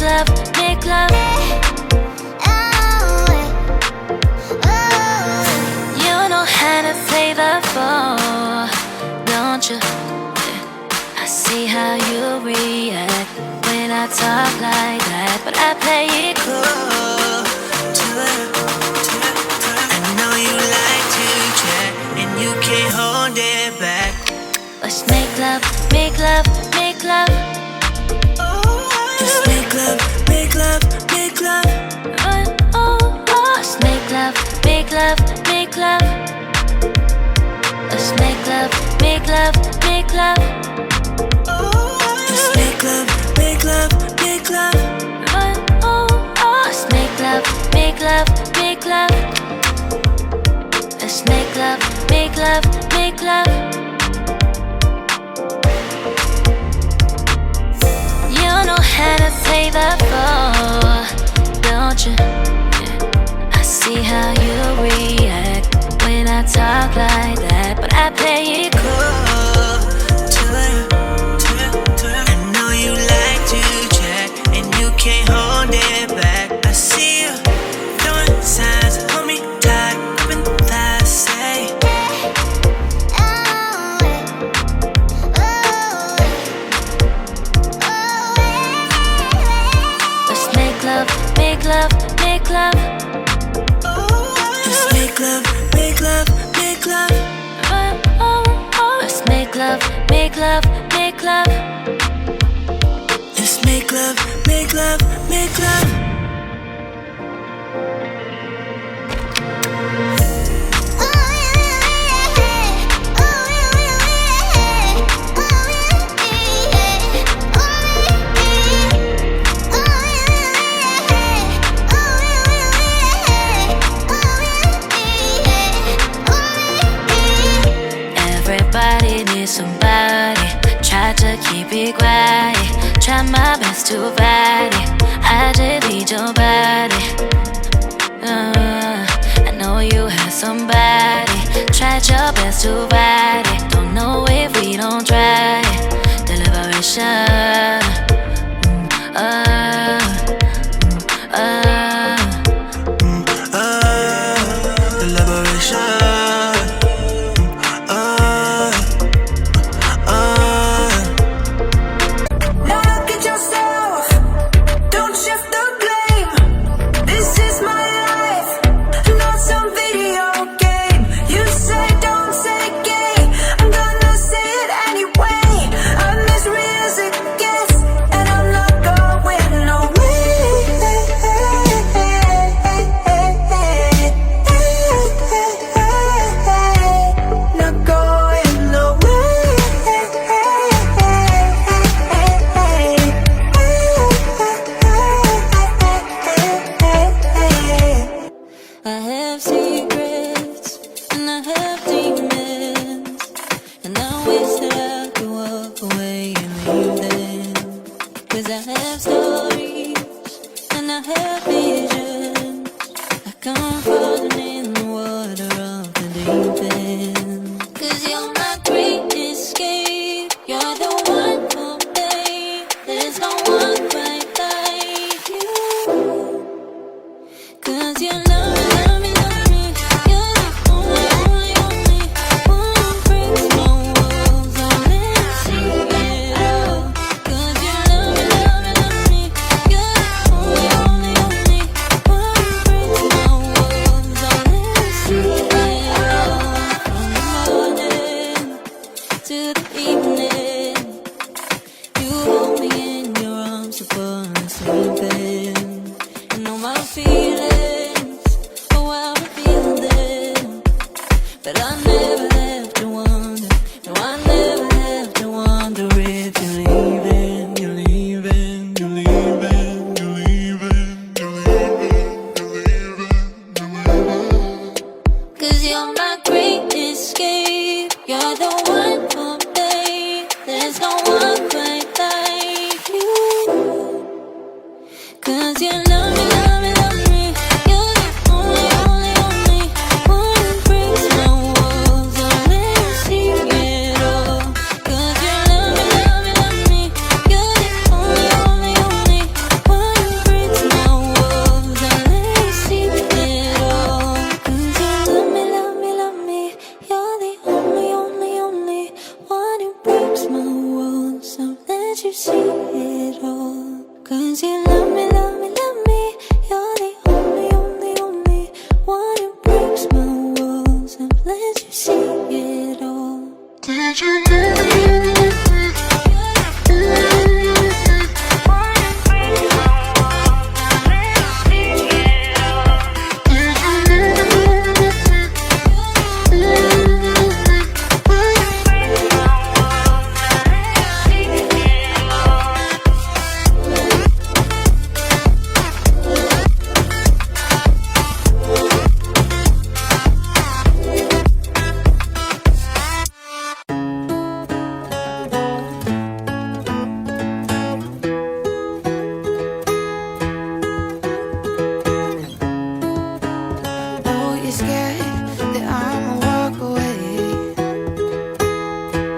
love, make love. You know how to play the floor, don't you? I see how you react when I talk like that, but I play it cool. I know you like to chat and you can't hold it back. Let's make love, make love, make love. Let's make love, make love, make love. Let's make love, make love, make love. Let's make love, make love, make love. Let's make love, make love, make love. Let's make love, make love, make love. Let's make love, make love, make love. You know how to play the floor, don't you? Yeah. I see how you react when I talk like that, but I play it cool. I know you like to chat and you can't hold it back. I see you throwing signs, hold me tight, open the thighs, say. Let's make love, make love, make love. Let's make love, make love, make love. Let's make love, make love, make love. Let's make love, make love, make love. Everybody needs somebody. Try to keep it quiet. Try my best to fight it. I just need your body. I know you have somebody. Tried your best to fight it. Don't know if we don't try it. Deliberation. Deliberation. 'Cause you love me, love